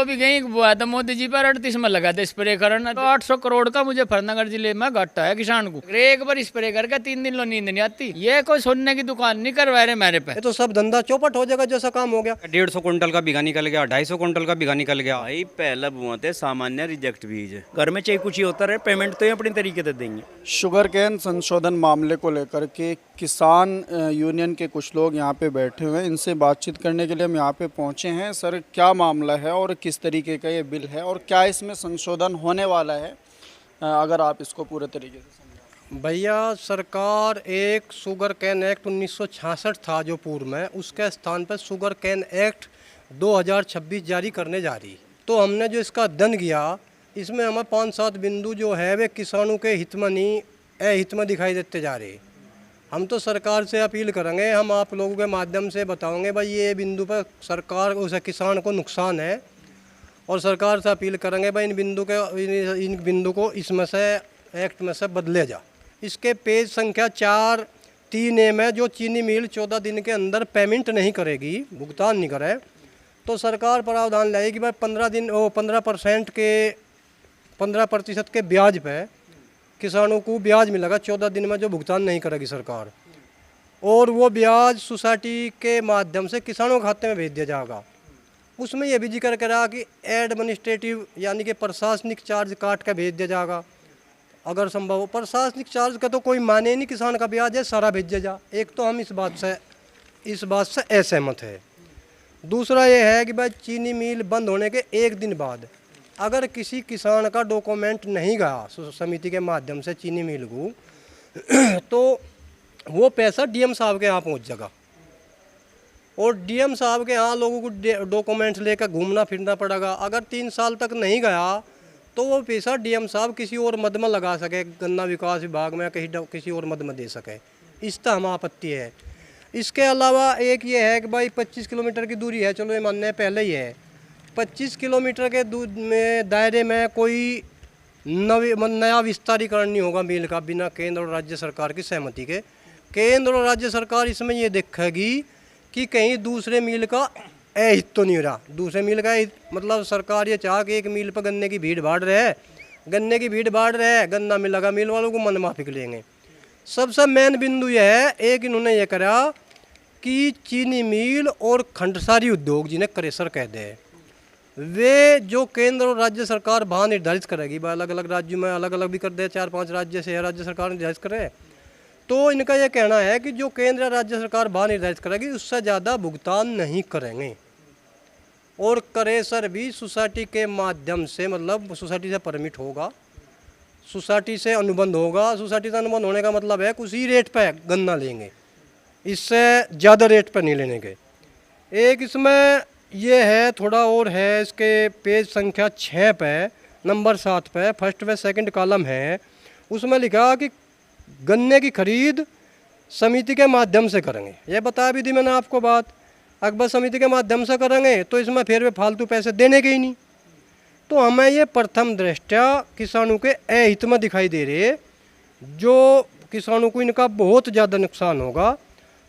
2 बीघे बुआ था मोदी जी पर 38 में लगा था स्प्रे करना। तो 800 करोड़ का मुजफ्फरनगर जिले में घाटा है किसान को। एक बार स्प्रे करके 3 दिन लो नींद नहीं आती। ये कोई सोने की दुकान नहीं करवा रहे मेरे पे। ये तो सब धंधा चौपट हो जाएगा जैसा काम हो गया। 150 क्विंटल का बीघा निकल गया, 250 क्विंटल का बीघा निकल गया। भाई पहला बुआ थे सामान्य रिजेक्ट बीज, घर में चाहे कुछ ही होता रहे, पेमेंट तो ये अपनी तरीके से देंगे। शुगर केन संशोधन मामले को लेकर के किसान यूनियन के कुछ लोग यहाँ पे बैठे हुए हैं। इनसे बातचीत करने के लिए हम यहाँ पे पहुँचे हैं। सर, क्या मामला है और किस तरीके का ये बिल है और क्या इसमें संशोधन होने वाला है, अगर आप इसको पूरे तरीके से समझाएं। भैया, सरकार एक शुगर कैन एक्ट 1966 था जो पूर्व में, उसके स्थान पर शुगर कैन एक्ट 2026 जारी करने जा रही। तो हमने जो इसका अध्ययन किया, इसमें हमें 5-7 बिंदु जो है वे किसानों के हित में नहीं अहित में दिखाई देते जा रहे। हम तो सरकार से अपील करेंगे, हम आप लोगों के माध्यम से बताओगे भाई ये बिंदु पर सरकार उसे किसान को नुकसान है, और सरकार से अपील करेंगे भाई इन बिंदु को इसमें से एक्ट में से बदले जा। इसके पेज संख्या 4(3)A में जो चीनी मिल 14 दिन के अंदर पेमेंट नहीं करेगी, भुगतान नहीं करे, तो सरकार प्रावधान लाएगी भाई 15% के ब्याज पे किसानों को ब्याज मिलेगा 14 दिन में जो भुगतान नहीं करेगी सरकार, और वो ब्याज सोसाइटी के माध्यम से किसानों के खाते में भेज दिया जाएगा। उसमें यह भी जिक्र करा कि एडमिनिस्ट्रेटिव यानी कि प्रशासनिक चार्ज काट कर भेज दिया जाएगा अगर संभव हो। प्रशासनिक चार्ज का तो कोई माने नहीं, किसान का ब्याज है सारा भेज दिया जा। एक तो हम इस बात से असहमत है। दूसरा ये है कि भाई चीनी मिल बंद होने के 1 दिन बाद अगर किसी किसान का डॉक्यूमेंट नहीं गया समिति के माध्यम से चीनी मिल को, तो वो पैसा डीएम साहब के यहाँ पहुँच जाएगा, और डीएम साहब के यहाँ लोगों को डॉक्यूमेंट्स लेकर घूमना फिरना पड़ेगा। अगर 3 साल तक नहीं गया तो वो पैसा डीएम साहब किसी और मद में लगा सके, गन्ना विकास विभाग में किसी और मद में दे सके। इसका हम आपत्ति है। इसके अलावा एक ये है कि भाई 25 किलोमीटर की दूरी है, चलो ये मानने पहले ही है। 25 किलोमीटर के दायरे में कोई नया विस्तारीकरण नहीं होगा मिल का बिना केंद्र और राज्य सरकार की सहमति के। केंद्र और राज्य सरकार इसमें ये देखेगी कि कहीं दूसरे मिल का अहित तो नहीं रहा। दूसरे मिल का मतलब सरकार ये चाह कि एक मिल पर गन्ने की भीड़ भाड़ रहे, गन्ना मिलेगा, मिल वालों को मन माफिक लेंगे। सबसे मेन बिंदु यह है, एक इन्होंने ये करा कि चीनी मिल और खंडसारी उद्योग जिन्हें क्रेशर कहते हैं, वे जो केंद्र और राज्य सरकार वहाँ निर्धारित करेगी, अलग अलग राज्यों में अलग अलग भी कर दे, 4-5 राज्य से राज्य सरकार निर्धारित करे, तो इनका यह कहना है कि जो केंद्र और राज्य सरकार वहाँ निर्धारित करेगी उससे ज़्यादा भुगतान नहीं करेंगे। और क्रेशर भी सोसाइटी के माध्यम से, मतलब सोसाइटी से परमिट होगा, सोसाइटी से अनुबंध होगा। सोसाइटी से अनुबंध होने का मतलब है उसी रेट पे गन्ना लेंगे, इससे ज़्यादा रेट पर नहीं लेने के। एक इसमें ये है, थोड़ा और है, इसके पेज संख्या 6 पे नंबर 7 पे फर्स्ट व सेकंड कॉलम है, उसमें लिखा कि गन्ने की खरीद समिति के माध्यम से करेंगे। ये बता भी दी मैंने आपको बात, अकबर समिति के माध्यम से करेंगे तो इसमें फिर वे फालतू पैसे देने के ही नहीं। तो हमें ये प्रथम दृष्टया किसानों के अहित में दिखाई दे रहे, जो किसानों को इनका बहुत ज़्यादा नुकसान होगा।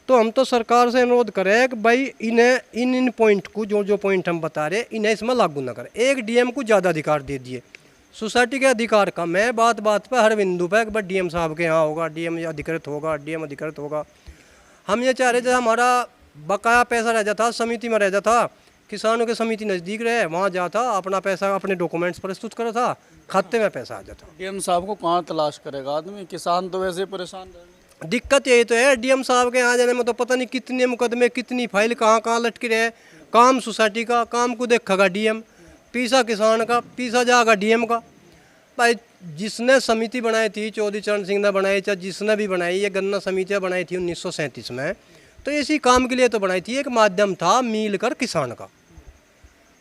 तो हम तो सरकार से अनुरोध करें कि भाई इन्हें इन पॉइंट को, जो पॉइंट हम बता रहे, इन्हें इसमें लागू ना करें। एक डीएम को ज़्यादा अधिकार दे दिए, सोसाइटी के अधिकार कम है। बात पे हर बिंदु पे कि डीएम साहब के यहाँ होगा, डीएम अधिकृत होगा। हम ये चाह रहे थे हमारा बकाया पैसा रह जाता, समिति में रह जाता, किसानों के समिति नज़दीक रहे, वहाँ जाता, अपना पैसा, अपने डॉक्यूमेंट्स प्रस्तुत करा था, खाते में पैसा आ जाता। डीएम साहब को कहाँ तलाश करेगा आदमी, किसान तो वैसे परेशान रहे। दिक्कत यही तो है, डीएम साहब के यहाँ जाने में तो पता नहीं कितने मुकदमे, कितनी फाइल कहाँ लटकी रहे। काम सोसाइटी का, काम को देखेगा डीएम, पीसा किसान का, पीसा जाएगा डीएम का। भाई जिसने समिति बनाई थी, चौधरी चरण सिंह ने बनाई, चाहे जिसने भी बनाई, ये गन्ना समितियाँ बनाई थी 1937 में, तो इसी काम के लिए तो बनाई थी। एक माध्यम था मिल कर किसान का,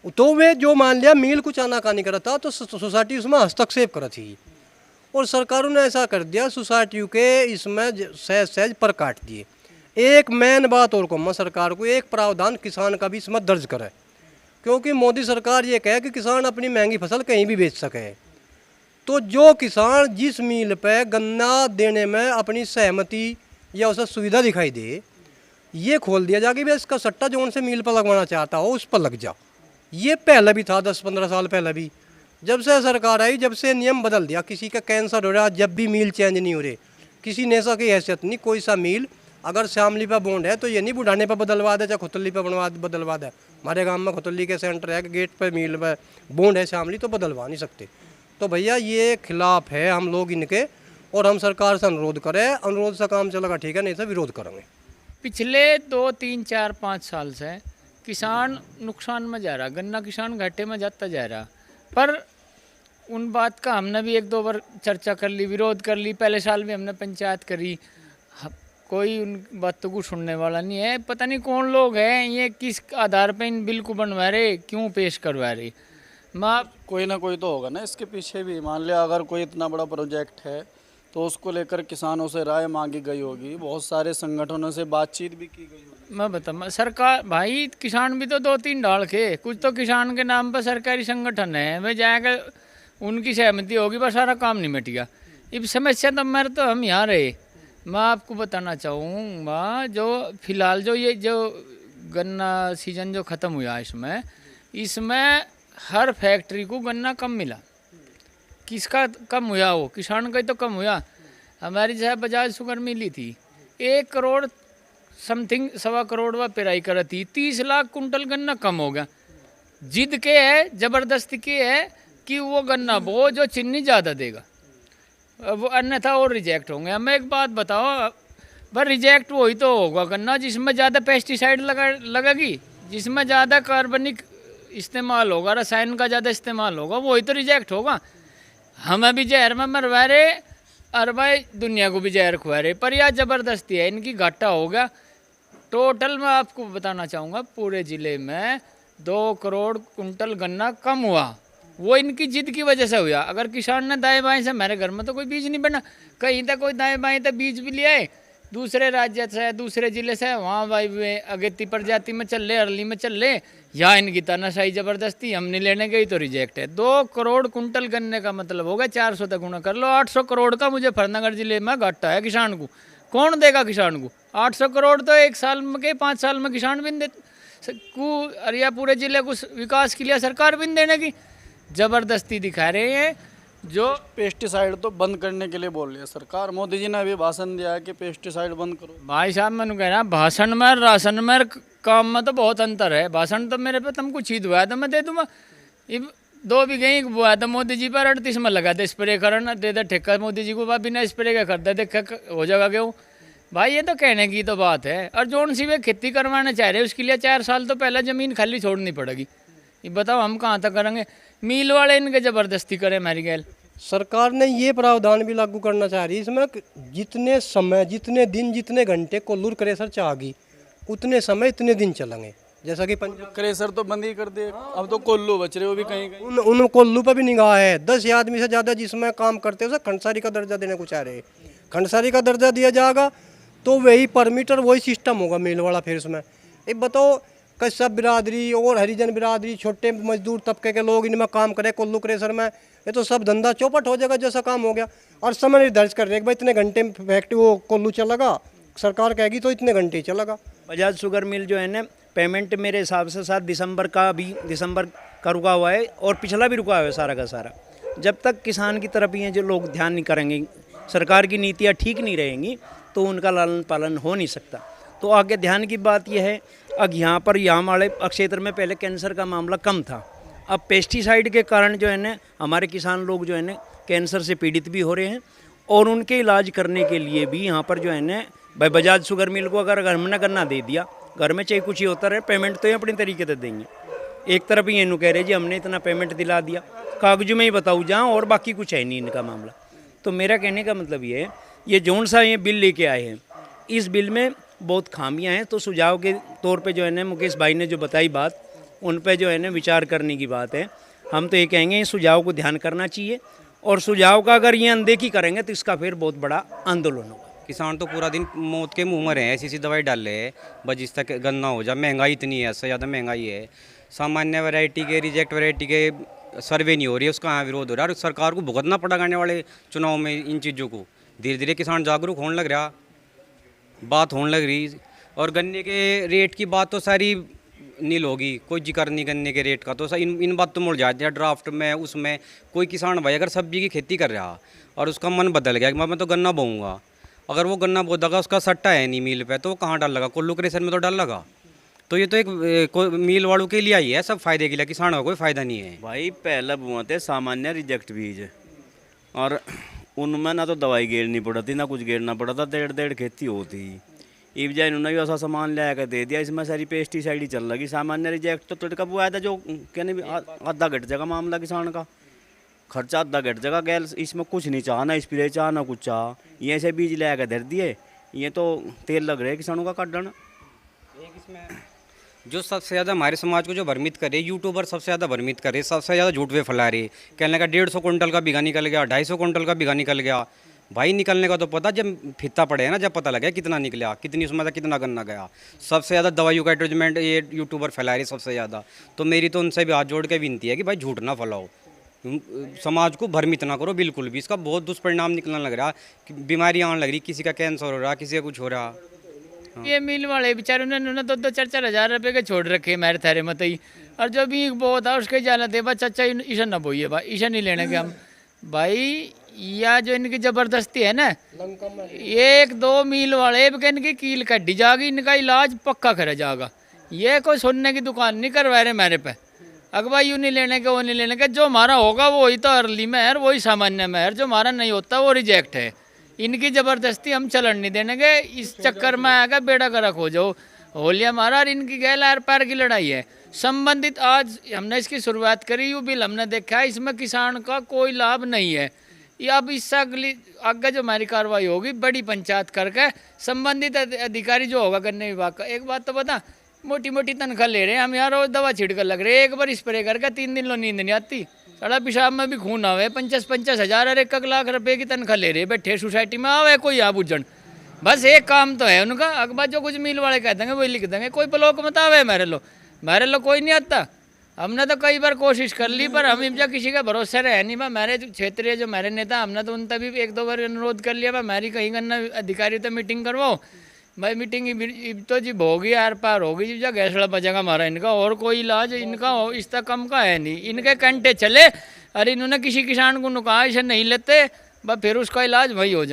तो वे जो मान लिया मिल कुछ आनाकानी करा था तो सोसाइटी उसमें हस्तक्षेप करा थी, और सरकारों ने ऐसा कर दिया, सोसाइटियों के इसमें सहज पर काट दिए। एक मेन बात और को सरकार को एक प्रावधान किसान का भी इसमें दर्ज करे, क्योंकि मोदी सरकार ये कहे कि किसान अपनी महंगी फसल कहीं भी बेच सके। तो जो किसान जिस मिल पे गन्ना देने में अपनी सहमति या उसे सुविधा दिखाई दे, ये खोल दिया जाए कि भाई इसका सट्टा जो उनसे मिल पर लगवाना चाहता हो उस पर लग जा। ये पहले भी था, 10-15 साल पहले भी। जब से सरकार आई, जब से नियम बदल दिया, किसी का कैंसर हो रहा जब भी मील चेंज नहीं हो रहे, किसी नेशा की हैसियत नहीं। कोई सा मील अगर शामली पे बॉन्ड है तो ये नहीं बुढ़ाने पे बदलवा दे, चाहे खुतली पे बदलवा दे। हमारे गांव में खुतली के सेंटर है कि गेट पे मील पे बॉन्ड है शामली तो बदलवा नहीं सकते। तो भैया ये खिलाफ है हम लोग इनके, और हम सरकार से अनुरोध करें, अनुरोध से काम चलेगा ठीक है, नहीं तो विरोध करेंगे। पिछले 2, 3, 4, 5 साल से किसान नुकसान में जा रहा, गन्ना किसान घाटे में जाता जा रहा। पर उन बात का हमने भी 1-2 बार चर्चा कर ली, विरोध कर ली। पहले साल भी हमने पंचायत करी, कोई उन बातों को सुनने वाला नहीं है। पता नहीं कौन लोग हैं ये, किस आधार पे इन बिल को बनवा रहे, क्यों पेश करवा रहे। माँ कोई ना कोई तो होगा ना इसके पीछे भी। मान लिया अगर कोई इतना बड़ा प्रोजेक्ट है तो उसको लेकर किसानों से राय मांगी गई होगी, बहुत सारे संगठनों से बातचीत भी की गई होगी। मैं बताऊँ, सरकार भाई किसान भी तो 2-3 ढाल के, कुछ तो किसान के नाम पर सरकारी संगठन है, वे जाएगा उनकी सहमति होगी बस सारा काम नहीं मिट गया। अब समस्या तो मेरे तो हम यहाँ रहे। मैं आपको बताना चाहूँगा जो फिलहाल जो गन्ना सीजन जो ख़त्म हुआ इसमें हर फैक्ट्री को गन्ना कम मिला। किसका कम हुआ? वो किसान का ही तो कम हुआ। हमारी जैसे बजाज शुगर मिली थी 1 करोड़ समथिंग, 1.25 करोड़ वह पेराई कर थी, 30 लाख कुंटल गन्ना कम हो गया। जिद के है, जबरदस्ती के है कि वो गन्ना वो जो चीनी ज़्यादा देगा, वो अन्यथा और रिजेक्ट होंगे। हमें एक बात बताओ, पर रिजेक्ट वही तो होगा गन्ना जिसमें ज़्यादा पेस्टिसाइड लगेगी, जिसमें ज़्यादा कार्बनिक इस्तेमाल होगा, रसायन का ज़्यादा इस्तेमाल होगा, वही तो रिजेक्ट होगा। हमें भी जहर में मरवा रहे और भाई दुनिया को भी जहर खुआ रहे। पर यह ज़बरदस्ती है, इनकी घाटा हो गया। टोटल मैं आपको बताना चाहूँगा पूरे ज़िले में 2 करोड़ कुंटल गन्ना कम हुआ, वो इनकी जिद की वजह से हुआ। अगर किसान ने दाएं बाएं से, मेरे घर में तो कोई बीज नहीं बना, कहीं तक कोई दाएं बाएं तक बीज भी लिया है दूसरे राज्य से, दूसरे ज़िले से, वहाँ भाई वे अगेती प्रजाति में चल ले, अरली में चल ले, या इनकी तानाशाही ज़बरदस्ती हम नहीं लेने गई तो रिजेक्ट है। 2 करोड़ कुंटल गन्ने का मतलब होगा 400 तक गुना कर लो, 800 करोड़ का मुजफ्फरनगर जिले में घाटा है किसान को। कौन देगा किसान को 800 करोड़? तो 1 साल में के 5 साल में किसान भी अरिया पूरे जिले को विकास के लिए सरकार भी देने की ज़बरदस्ती दिखा रहे हैं। जो पेस्टिसाइड तो बंद करने के लिए बोल रही है सरकार। मोदी जी ने अभी भाषण दिया है कि पेस्टिसाइड बंद करो। भाई साहब मैंने कह रहा भाषण में राशन में काम में तो बहुत अंतर है। भाषण तो मेरे पे तुमको छीद हुआ तो मैं दे दूंगा। 2 बीघे बुआ तो मोदी जी पर 38 में लगा दे स्प्रे करना, दे दे ठेका मोदी जी को, बिना स्प्रे का करता देख हो जाएगा क्यों भाई। ये तो कहने की तो बात है। और जोन सी वे खेती करवाना चाह रहे उसके लिए 4 साल तो पहले ज़मीन खाली छोड़नी पड़ेगी। ये बताओ हम कहाँ तक करेंगे? मील वाले इनके ज़बरदस्ती करें मेरी गैल। सरकार ने ये प्रावधान भी लागू करना चाह रही है इसमें, जितने समय, जितने दिन, जितने घंटे कोल्लूर क्रेशर चाहेगी उतने समय इतने दिन चलेंगे। जैसा कि पंजाब क्रेशर तो बंद ही कर दिए, अब तो कोल्लू बच रहे, वो भी कहीं कहीं। उन कोल्लू पर भी निगाह है। 10 आदमी से ज़्यादा जिसमें काम करते हैं उसे खंडसारी का दर्जा देने को चाह रहे हैं। खंडसारी का दर्जा दिया जाएगा तो वही पर मीटर वही सिस्टम होगा मिल वाला। फिर उसमें एक बताओ, कश्यप बिरादरी और हरिजन बिरादरी, छोटे मजदूर तबके के लोग इनमें काम करें कोल्लू क्रेशर में, ये तो सब धंधा चौपट हो जाएगा जैसा काम हो गया। और समय निर्धारित कर रहे हैं कि भाई इतने घंटे फैक्ट्री वो कोल्लू चलेगा, सरकार कहेगी तो इतने घंटे ही चलेगा। बजाज शुगर मिल जो है ना, पेमेंट मेरे हिसाब से 7 दिसंबर का रुका हुआ है, और पिछला भी रुका हुआ है सारा का सारा। जब तक किसान की तरफ ही जो लोग ध्यान नहीं करेंगे, सरकार की नीतियाँ ठीक नहीं रहेंगी, तो उनका लालन पालन हो नहीं सकता। तो आगे ध्यान की बात यह है, अब यहाँ वाले क्षेत्र में पहले कैंसर का मामला कम था, अब पेस्टिसाइड के कारण जो है ना हमारे किसान लोग जो है ना कैंसर से पीड़ित भी हो रहे हैं। और उनके इलाज करने के लिए भी यहाँ पर जो है ना भाई बजाज शुगर मिल को अगर हमने गन्ना दे दिया, घर में चाहे कुछ ही होता रहे, पेमेंट तो ये अपनी तरीके से देंगे। एक तरफ ही ये कह रहे जी हमने इतना पेमेंट दिला दिया, कागजों में ही बताऊँ जहाँ, और बाकी कुछ है नहीं इनका मामला। तो मेरा कहने का मतलब ये है, ये जौन सा ये बिल लेके आए हैं, इस बिल में बहुत खामियां हैं। तो सुझाव के तौर पे जो है ना मुकेश भाई ने जो बताई बात, उन पे जो है ना विचार करने की बात है। हम तो ये कहेंगे इस सुझाव को ध्यान करना चाहिए, और सुझाव का अगर ये अनदेखी करेंगे तो इसका फिर बहुत बड़ा आंदोलन होगा। किसान तो पूरा दिन मौत के मुंह में रहे हैं, ऐसी दवाई डाल रहे हैं बस जिस तक गन्ना हो जाए। महंगाई इतनी है, इससे ज़्यादा महंगाई है। सामान्य वैरायटी के, रिजेक्ट वैरायटी के सर्वे नहीं हो रही है, उसका यहाँ विरोध हो रहा है। और सरकार को भुगतना पड़ेगा आने वाले चुनाव में इन चीज़ों को। धीरे धीरे किसान जागरूक होने लग रहा, बात होने लग रही। और गन्ने के रेट की बात तो सारी नील होगी, कोई जिक्र नहीं गन्ने के रेट का, तो इन बात तो मुड़ जाती है ड्राफ्ट में। उसमें कोई किसान भाई अगर सब्जी की खेती कर रहा और उसका मन बदल गया कि मैं तो गन्ना बोऊंगा, अगर वो गन्ना बो देगा, उसका सट्टा है नहीं मिल पे, तो वो कहाँ डाल लगा, कोल्लू क्रेशर में तो डाल लगा। तो ये तो एक मिल वालों के लिए ही है, सब फायदे के लिए, किसानों को कोई फायदा नहीं है। भाई पहले बुआ थे सामान्य रिजेक्ट बीज, और उनमें ना तो दवाई गेरनी पड़ती ना कुछ गेरना पड़ा था, 1.5 खेती होती। इब जाए इन्होंने भी ऐसा सामान ले आकर दे दिया, इसमें सारी पेस्टिसाइड ही चल लगी। सामान्य रिजेक्ट तो तड़का वो आया था जो कहने भी आधा घट जाएगा मामला किसान का, खर्चा आधा घट जाएगा। गैल इसमें कुछ नहीं चाह, ना स्प्रे चाह ना कुछ चाह, ये ऐसे बीज ले आकर धर दिए, ये तो तेल लग रहा है किसानों का काटना। एक इसमें जो सबसे ज़्यादा हमारे समाज को जो भ्रमित करे, यूट्यूबर सबसे ज़्यादा भ्रमित करे, सबसे ज़्यादा झूठ वे फैला रहे, कहने लगा 150 कुंटल का बीघा निकल गया, 250 कुंटल का बीघा निकल गया। भाई निकलने का तो पता जब फित्ता पड़े ना, जब पता लगे कितना निकला, कितनी उसमें था, कितना गन्ना गया। सबसे ज़्यादा दवाइयों का एडवर्टाइजमेंट ये यूट्यूबर फैला रहे सबसे ज़्यादा। तो मेरी तो उनसे भी हाथ जोड़ के विनती है कि भाई झूठ ना फैलाओ, समाज को भ्रमित ना करो बिल्कुल भी। इसका बहुत दुष्परिणाम निकलने लग रहा, कि बीमारियाँ आने लग रही, किसी का कैंसर हो रहा, किसी का कुछ हो रहा। ये मिल वाले बेचारे उन्होंने तो 2-4 हज़ार रुपये के छोड़ रखे मेरे थारे मत ही, और जो भी बहुत था उसके जाना दे बस चाचा ईशा ना बोइए भाई, ईशा नहीं लेने के हम भाई। या जो इनकी ज़बरदस्ती है ना, 1-2 मील वाले भी इनकी कील कटी जाएगी, इनका इलाज पक्का करा जाएगा। ये कोई सुनने की दुकान नहीं करवा रहे मेरे पे, अगवा यूँ नहीं लेने के वो नहीं लेने के, जो हमारा होगा वही तो अर्ली महर, वही सामान्य महर, जो हमारा नहीं होता वो रिजेक्ट है। इनकी ज़बरदस्ती हम चलन नहीं देने के, इस चक्कर में आएगा बेड़ा गर्क हो जाओ होलिया हमारा, और इनकी गैल आर पार की लड़ाई है। संबंधित आज हमने इसकी शुरुआत करी, यू बिल हमने देखा है, इसमें किसान का कोई लाभ नहीं है। ये अब इससे अगली आगे जो हमारी कार्रवाई होगी बड़ी पंचायत करके संबंधित अधिकारी जो होगा गन्ने विभाग का, एक बात तो बता, मोटी मोटी तनख्वाह ले रहे हैं हम यार, रोज दवा छिड़कर लग रहे हैं, एक बार स्प्रे करके 3 दिन लो नींद नहीं आती, साढ़ा पेशाब में भी खून आवे, 50-50 हज़ार और 1 लाख रुपए की तनख्वाह ले रहे बैठे सोसाइटी में, आवे कोई यहाँ बुझन, बस एक काम तो है उनका, अखबार जो कुछ मिल वाले कह देंगे वही लिख देंगे, कोई ब्लॉक मत आवे मेरे लो कोई नहीं आता। हमने तो कई बार कोशिश कर ली, पर हम जब किसी का भरोसा रहे नहीं। मेरे क्षेत्रीय जो मेरे नेता, हमने तो उनसे भी 1-2 बार अनुरोध कर लिया, मेरी कहीं करना अधिकारी तो मीटिंग करवाओ भाई, मीटिंग तो जी होगी यार पार होगी जी, जब गैसड़ा बचेगा हमारा, इनका और कोई इलाज इनका इस तक कम का है नहीं, इनके कंटे चले। अरे इन्होंने किसी किसान को नुका इसे नहीं लेते, बस फिर उसका इलाज वही हो जाएगा।